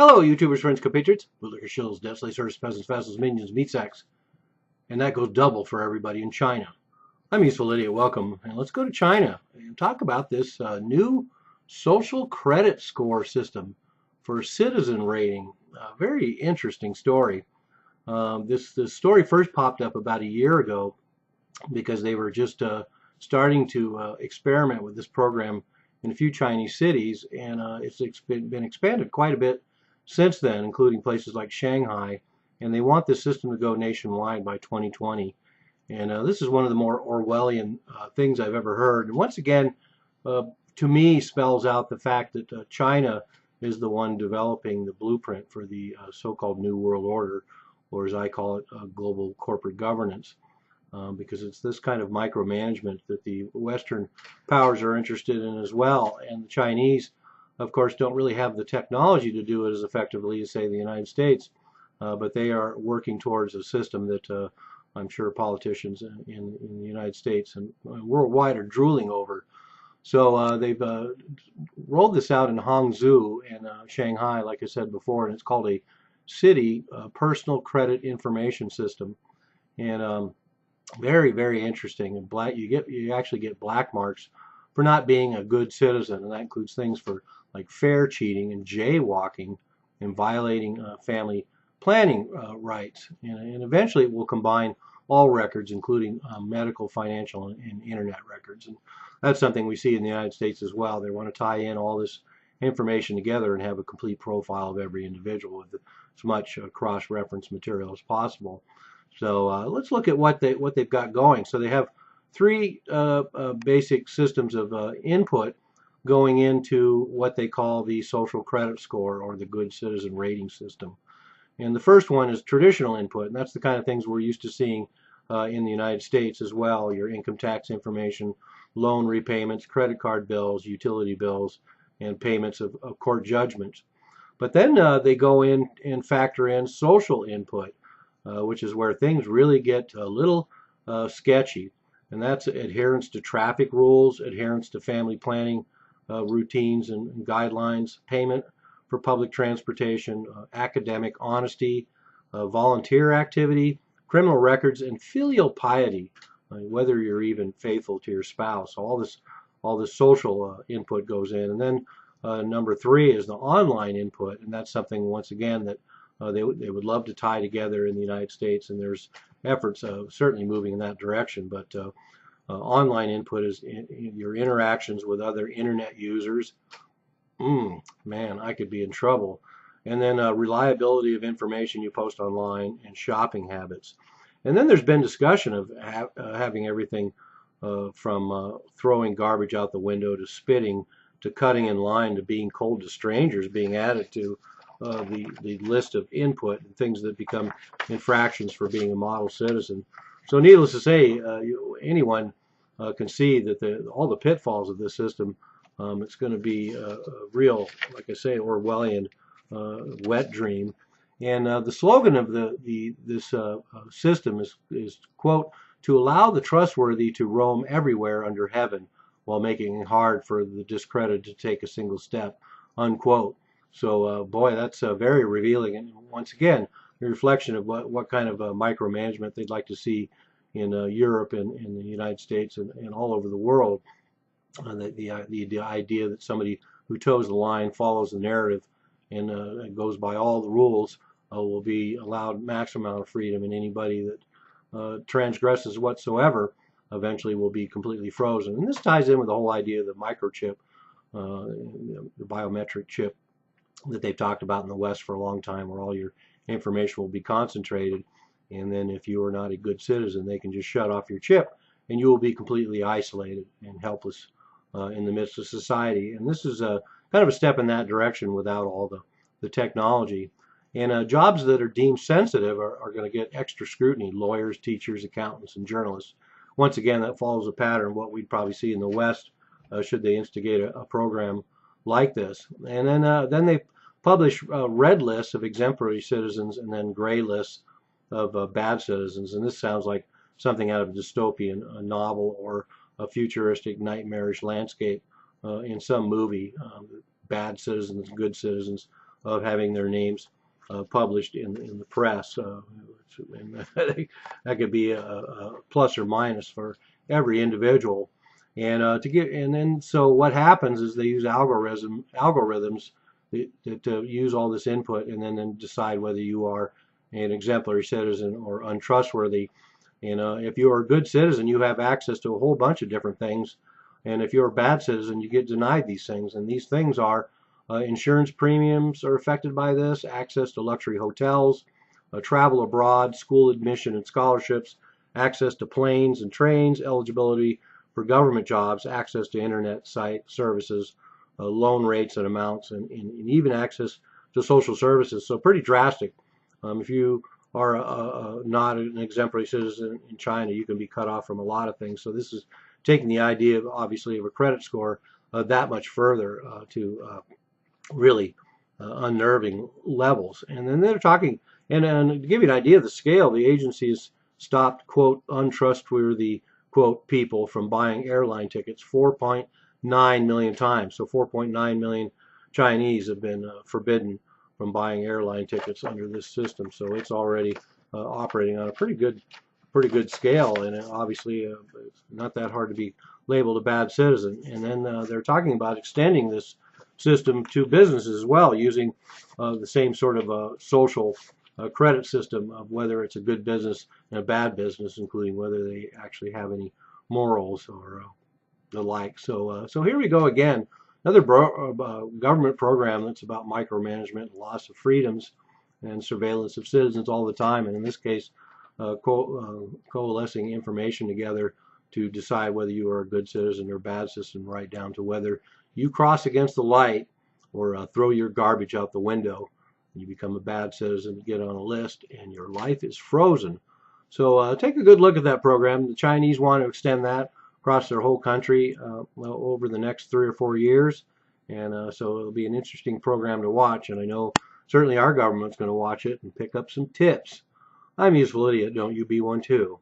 Hello, YouTubers, friends, compatriots, bootlickers, shills, debt slaves, serfs, peasants, vassals, minions, meat sacks, and that goes double for everybody in China. I'm Useful Idiot. Welcome, and let's go to China and talk about this new social credit score system for citizen rating. Very interesting story. This story first popped up about a year ago because they were just starting to experiment with this program in a few Chinese cities, and it's been expanded quite a bit since then, including places like Shanghai, and they want this system to go nationwide by 2020. And this is one of the more Orwellian things I've ever heard. And once again, to me, spells out the fact that China is the one developing the blueprint for the so-called New World Order, or as I call it, global corporate governance. Because it's this kind of micromanagement that the Western powers are interested in as well. And the Chinese, of course, don't really have the technology to do it as effectively as, say, the United States. But they are working towards a system that I'm sure politicians in the United States and worldwide are drooling over. So they've rolled this out in Hangzhou and Shanghai, like I said before, and it's called a city personal credit information system. And very, very interesting. And you actually get black marks for not being a good citizen, and that includes things for like fare cheating and jaywalking and violating family planning rights. And eventually it will combine all records, including medical, financial, and internet records. And that's something we see in the United States as well. They want to tie in all this information together and have a complete profile of every individual with as much cross-reference material as possible. So let's look at what they've got going. So they have three basic systems of input going into what they call the social credit score, or the good citizen rating system. And the first one is traditional input, and that's the kind of things we're used to seeing in the United States as well. Your income tax information, loan repayments, credit card bills, utility bills, and payments of court judgments. But then they go in and factor in social input, which is where things really get a little sketchy. And that's adherence to traffic rules, adherence to family planning routines and guidelines, payment for public transportation, academic honesty, volunteer activity, criminal records, and filial piety, whether you're even faithful to your spouse. All this social input goes in. And then number three is the online input, and that's something, once again, that they would love to tie together in the United States, and there's efforts certainly moving in that direction. But online input is your interactions with other internet users. Man, I could be in trouble. And then reliability of information you post online, and shopping habits. And then there's been discussion of having everything from throwing garbage out the window to spitting to cutting in line to being cold to strangers being added to the list of input and things that become infractions for being a model citizen. So needless to say, anyone can see that all the pitfalls of this system. It's going to be a real, like I say, Orwellian wet dream. And the slogan of this system is, quote, to allow the trustworthy to roam everywhere under heaven while making it hard for the discredited to take a single step, unquote. So, boy, that's very revealing, and once again, a reflection of what kind of micromanagement they'd like to see in Europe and in the United States and all over the world. The idea that somebody who toes the line, follows the narrative, and goes by all the rules will be allowed maximum amount of freedom, and anybody that transgresses whatsoever eventually will be completely frozen. And this ties in with the whole idea of the microchip, the biometric chip that they've talked about in the West for a long time, where all your information will be concentrated, and then if you are not a good citizen, they can just shut off your chip and you will be completely isolated and helpless in the midst of society. And this is kind of a step in that direction without all the technology. And jobs that are deemed sensitive are going to get extra scrutiny: lawyers, teachers, accountants, and journalists. Once again, that follows a pattern of what we'd probably see in the West should they instigate a program like this. And then they publish red lists of exemplary citizens and then gray lists of bad citizens. And this sounds like something out of a dystopian novel or a futuristic nightmarish landscape in some movie. Bad citizens, good citizens, of having their names published in the press. And that could be a plus or minus for every individual. And then so what happens is they use algorithms that use all this input and then decide whether you are an exemplary citizen or untrustworthy. And if you're a good citizen, you have access to a whole bunch of different things. And if you're a bad citizen, you get denied these things. And these things are insurance premiums are affected by this, access to luxury hotels, travel abroad, school admission and scholarships, access to planes and trains, eligibility for government jobs, access to internet site services, loan rates and amounts, and even access to social services. So pretty drastic. If you are not an exemplary citizen in China, you can be cut off from a lot of things. So this is taking the idea of obviously of a credit score that much further to really unnerving levels. And then they're talking, and to give you an idea of the scale, the agency has stopped, quote, untrustworthy, quote, people from buying airline tickets 4.9 million times. So 4.9 million Chinese have been forbidden from buying airline tickets under this system. So it's already operating on a pretty good scale, and obviously it's not that hard to be labeled a bad citizen. And then they're talking about extending this system to businesses as well, using the same sort of social credit system of whether it's a good business and a bad business, including whether they actually have any morals or the like. So here we go again. Another government program that's about micromanagement, loss of freedoms, and surveillance of citizens all the time. And in this case, coalescing information together to decide whether you are a good citizen or a bad citizen, right down to whether you cross against the light or throw your garbage out the window. You become a bad citizen, get on a list, and your life is frozen. So take a good look at that program. The Chinese want to extend that across their whole country over the next 3 or 4 years. And so it'll be an interesting program to watch. And I know certainly our government's going to watch it and pick up some tips. I'm a useful idiot. Don't you be one too.